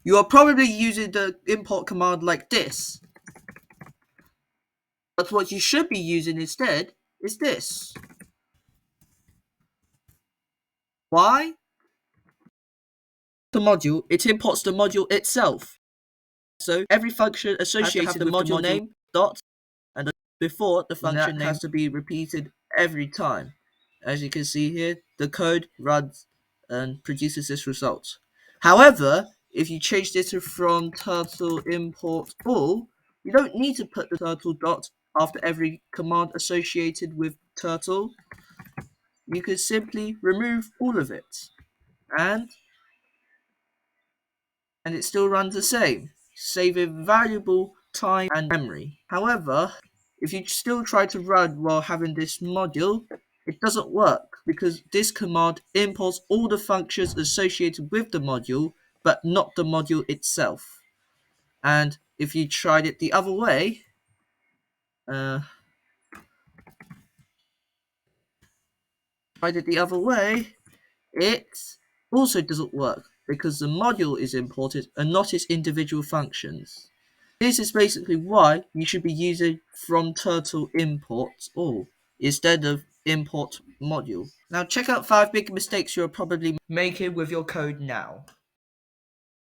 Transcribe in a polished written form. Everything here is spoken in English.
You are probably using the import command like this. But what you should be using instead is this. Why? The module, it imports the module itself. So every function associated with the module name, dot, and before the function name has to be repeated every time. As you can see here, the code runs and produces this result. However, if you change this from turtle import all, you don't need to put the turtle dot after every command associated with turtle. You could simply remove all of it, and it still runs the same, saving valuable time and memory. However, if you still try to run while having this module, it doesn't work because this command imports all the functions associated with the module, but not the module itself. And if you tried it the other way, uh, it also doesn't work because the module is imported and not its individual functions. This is basically why you should be using from turtle import all instead of import module. Now check out 5 big mistakes you're probably making with your code now.